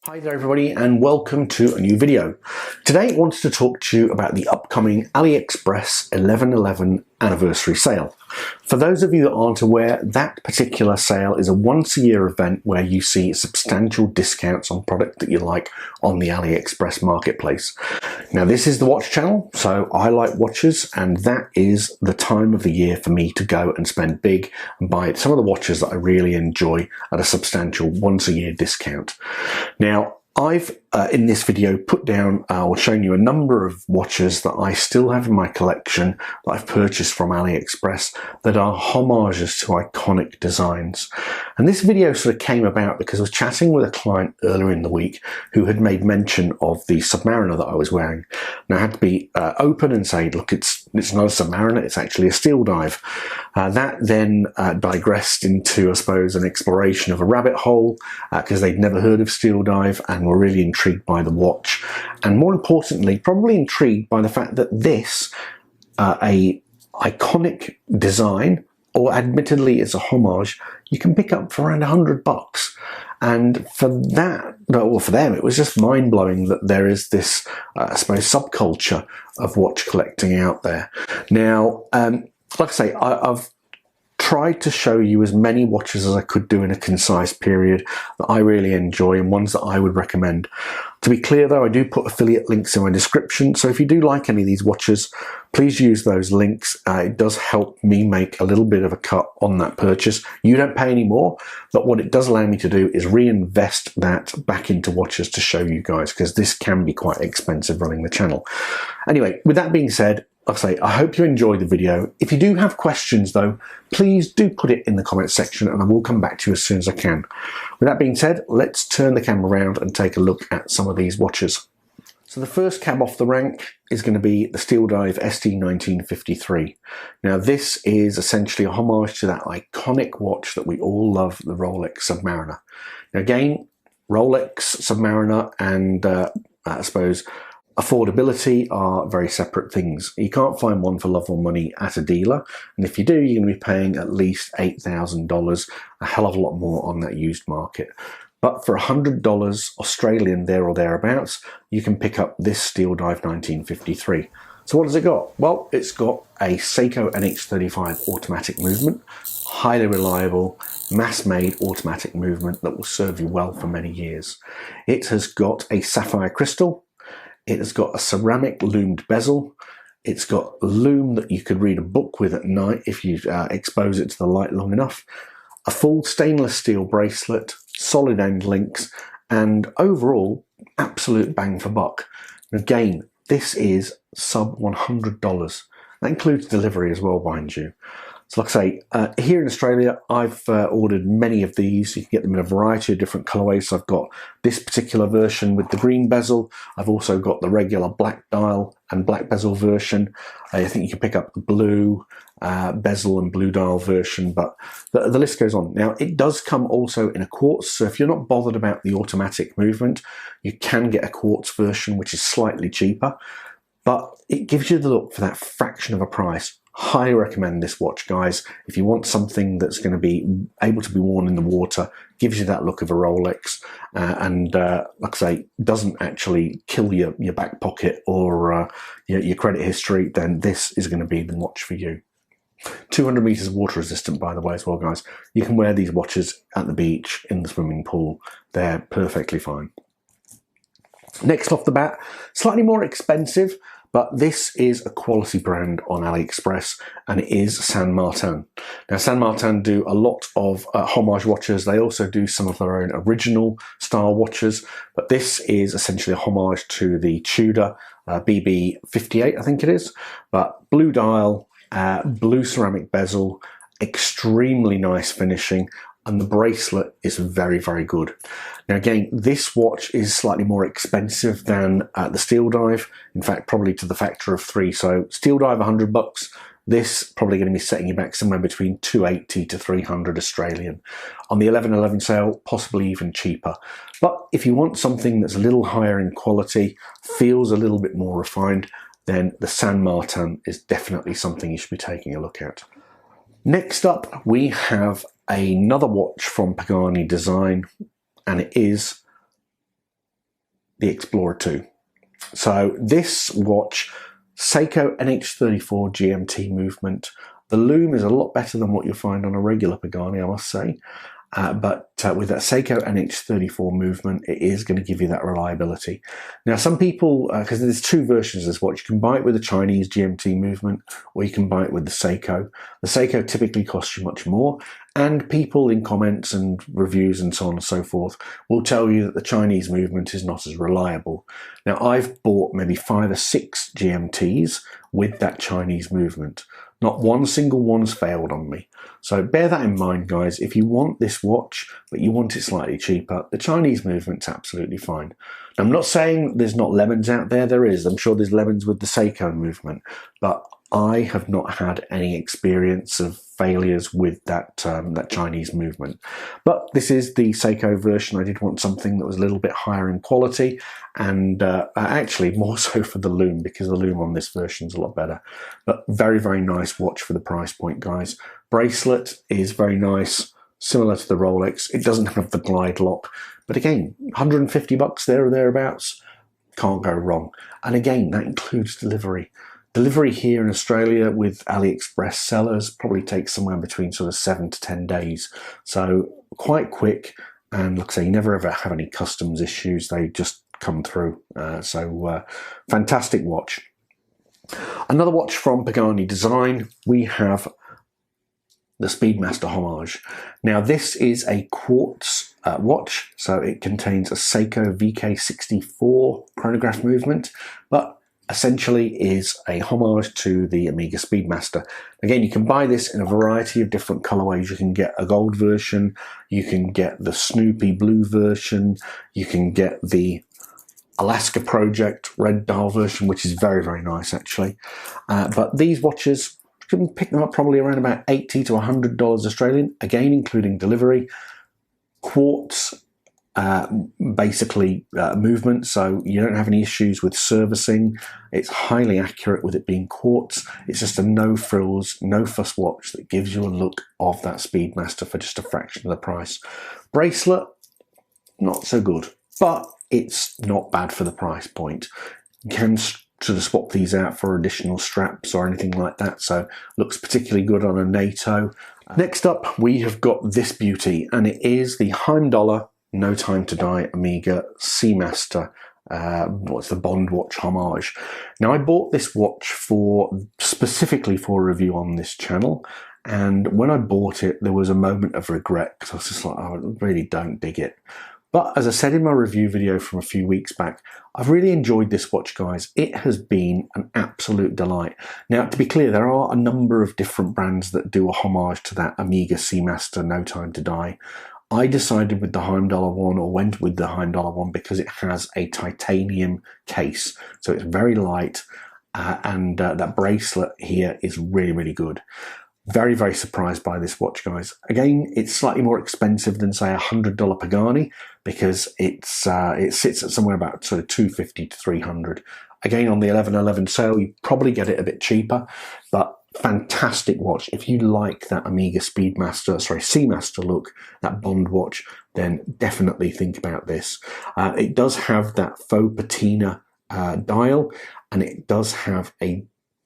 Hi there everybody and welcome to a new video. Today I wanted to talk to you about the upcoming AliExpress 11/11 anniversary sale. For those of you that aren't aware, that particular sale is a once-a-year event where you see substantial discounts on product that you like on the AliExpress marketplace. Now this is the watch channel, so I like watches, and that is the time of the year for me to go and spend big and buy some of the watches that I really enjoy at a substantial once-a-year discount. Now I've in this video put down or shown you a number of watches that I still have in my collection that I've purchased from AliExpress that are homages to iconic designs. And this video sort of came about because I was chatting with a client earlier in the week who had made mention of the Submariner that I was wearing. Now I had to be open and say, look, it's not a Submariner, it's actually a SteelDive. That then digressed into, I suppose, an exploration of a rabbit hole because they'd never heard of SteelDive and were really intrigued by the watch, and more importantly probably intrigued by the fact that this a iconic design, or admittedly it's a homage, you can pick up for around $100. And for that, well, for them it was just mind-blowing that there is this I suppose subculture of watch collecting out there. Now like I say, I've tried to show you as many watches as I could do in a concise period that I really enjoy and ones that I would recommend. To be clear though, I do put affiliate links in my description, so if you do like any of these watches, please use those links. It does help me make a little bit of a cut on that purchase. You don't pay any more, but what it does allow me to do is reinvest that back into watches to show you guys, because this can be quite expensive running the channel. Anyway, with that being said, like I say, I hope you enjoyed the video. If you do have questions though, please do put it in the comment section and I will come back to you as soon as I can. With that being said, let's turn the camera around and take a look at some of these watches. So the first cab off the rank is going to be the SteelDive ST1953. Now this is essentially a homage to that iconic watch that we all love, the Rolex Submariner. Now again, Rolex, Submariner and I suppose affordability are very separate things. You can't find one for love or money at a dealer, and if you do, you're going to be paying at least $8,000, a hell of a lot more on that used market. But for $100 Australian, there or thereabouts, you can pick up this SteelDive 1953. So what has it got? Well, it's got a Seiko NH35 automatic movement, highly reliable, mass-made automatic movement that will serve you well for many years. It has got a sapphire crystal. It has got a ceramic loomed bezel. It's got a loom that you could read a book with at night if you expose it to the light long enough. A full stainless steel bracelet, solid end links, and overall, absolute bang for buck. Again, this is sub $100. That includes delivery as well, mind you. So like I say, here in Australia, I've ordered many of these. You can get them in a variety of different colorways. So I've got this particular version with the green bezel. I've also got the regular black dial and black bezel version. I think you can pick up the blue bezel and blue dial version, but the list goes on. Now, it does come also in a quartz. So if you're not bothered about the automatic movement, you can get a quartz version, which is slightly cheaper, but it gives you the look for that fraction of a price. Highly recommend this watch, guys. If you want something that's going to be able to be worn in the water, gives you that look of a Rolex, and like I say, doesn't actually kill your back pocket or your credit history, then this is going to be the watch for you. 200 meters water resistant, by the way, as well, guys. You can wear these watches at the beach, in the swimming pool. They're perfectly fine. Next off the bat, slightly more expensive, but this is a quality brand on AliExpress, and it is Saint Martin. Now, Saint Martin do a lot of homage watches. They also do some of their own original style watches, but this is essentially a homage to the Tudor BB58, I think it is. But blue dial, blue ceramic bezel, extremely nice finishing, and the bracelet is very, very good. Now again, this watch is slightly more expensive than the SteelDive, in fact probably to the factor of 3. So SteelDive $100, this probably going to be setting you back somewhere between 280 to 300 Australian. On the 11/11 sale, possibly even cheaper. But if you want something that's a little higher in quality, feels a little bit more refined, then the Saint Martin is definitely something you should be taking a look at. Next up, we have another watch from Pagani Design, and it is the Explorer 2. So this watch, Seiko NH34 GMT movement. The loom is a lot better than what you'll find on a regular Pagani, I must say. But with that Seiko NH34 movement, it is going to give you that reliability. Now, some people, because there's two versions of this watch, you can buy it with the Chinese GMT movement, or you can buy it with the Seiko. The Seiko typically costs you much more, and people in comments and reviews and so on and so forth will tell you that the Chinese movement is not as reliable. Now, I've bought maybe 5 or 6 GMTs with that Chinese movement. Not one single one's failed on me. So bear that in mind, guys. If you want this watch, but you want it slightly cheaper, the Chinese movement's absolutely fine. Now, I'm not saying there's not lemons out there. There is. I'm sure there's lemons with the Seiko movement. But I have not had any experience of failures with that that Chinese movement. But this is the Seiko version. I did want something that was a little bit higher in quality, and actually more so for the loom, because the loom on this version is a lot better. But very, very nice watch for the price point, guys. Bracelet is very nice, similar to the Rolex. It doesn't have the glide lock, but again, 150 bucks there or thereabouts, can't go wrong. And again, that includes delivery. Delivery here in Australia with AliExpress sellers probably takes somewhere between sort of 7 to 10 days. So quite quick, and like I say, you never ever have any customs issues. They just come through. Fantastic watch. Another watch from Pagani Design, we have the Speedmaster Homage. Now this is a quartz watch, so it contains a Seiko VK64 chronograph movement, but essentially is a homage to the Amiga Speedmaster. Again, you can buy this in a variety of different colorways. You can get a gold version, you can get the Snoopy blue version, you can get the Alaska Project red dial version, which is very, very nice actually. But these watches, you can pick them up probably around about $80 to $100 Australian, again including delivery. Quartz basically movement, so you don't have any issues with servicing. It's highly accurate with it being quartz. It's just a no frills, no fuss watch that gives you a look of that Speedmaster for just a fraction of the price. Bracelet, not so good, but it's not bad for the price point. You can sort of swap these out for additional straps or anything like that, so looks particularly good on a NATO. Next up, we have got this beauty, and it is the Hindar No Time to Die Amiga Seamaster. What's the Bond watch homage? Now, I bought this watch specifically for a review on this channel, and when I bought it, there was a moment of regret because I was just like, oh, I really don't dig it. But as I said in my review video from a few weeks back, I've really enjoyed this watch, guys. It has been an absolute delight. Now, to be clear, there are a number of different brands that do a homage to that Amiga Seamaster No Time to Die. I decided with the Hindar one, or went with the Hindar one, because it has a titanium case. So it's very light, and that bracelet here is really, really good. Very, very surprised by this watch, guys. Again, it's slightly more expensive than, say, a $100 Pagani, because it sits at somewhere about sort of $250 to $300. Again, on the 11/11 sale, you probably get it a bit cheaper, but fantastic watch. If you like that Amiga Seamaster look, that Bond watch, then definitely think about this. It does have that faux patina dial, and it does have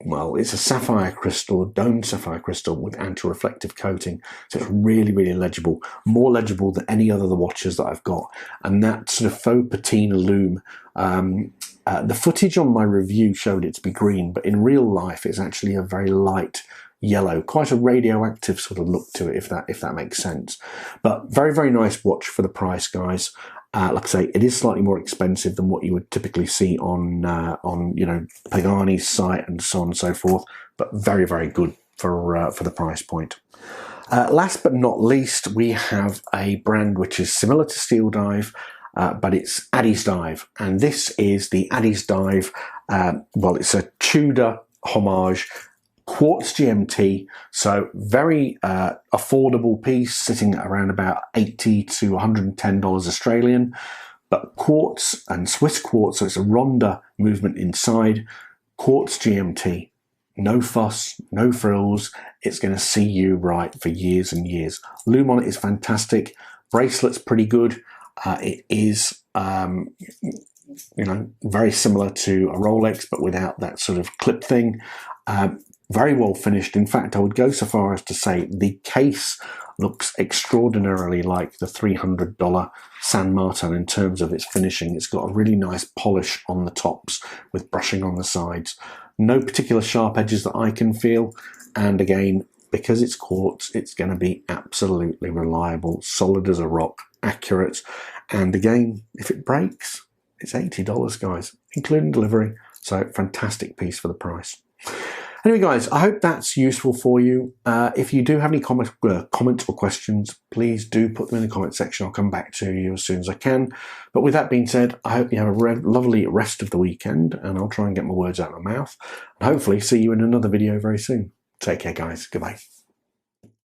it's a sapphire crystal, domed sapphire crystal with anti-reflective coating. So it's really, really legible, more legible than any other of the watches that I've got. And that sort of faux patina loom, the footage on my review showed it to be green, but in real life it's actually a very light yellow, quite a radioactive sort of look to it, if that makes sense. But very, very nice watch for the price, guys. Like I say, it is slightly more expensive than what you would typically see on Pagani's site and so on and so forth, but very, very good for the price point. Last but not least, we have a brand which is similar to SteelDive, but it's AddiesDive, and this is the AddiesDive. It's a Tudor homage quartz GMT, so very affordable piece, sitting at around about $80 to $110 Australian, but quartz and Swiss quartz, so it's a Ronda movement inside, quartz GMT, no fuss, no frills. It's going to see you right for years and years. Loom on it is fantastic. Bracelet's pretty good. It is you know, very similar to a Rolex, but without that sort of clip thing. Very well finished. In fact, I would go so far as to say the case looks extraordinarily like the $300 San Martin in terms of its finishing. It's got a really nice polish on the tops with brushing on the sides. No particular sharp edges that I can feel. And again, because it's quartz, it's going to be absolutely reliable, solid as a rock, accurate. And again, if it breaks, it's $80, guys, including delivery. So fantastic piece for the price. Anyway, guys, I hope that's useful for you. If you do have any comments or questions, please do put them in the comment section. I'll come back to you as soon as I can. But with that being said, I hope you have a lovely rest of the weekend, and I'll try and get my words out of my mouth. And hopefully see you in another video very soon. Take care, guys. Goodbye.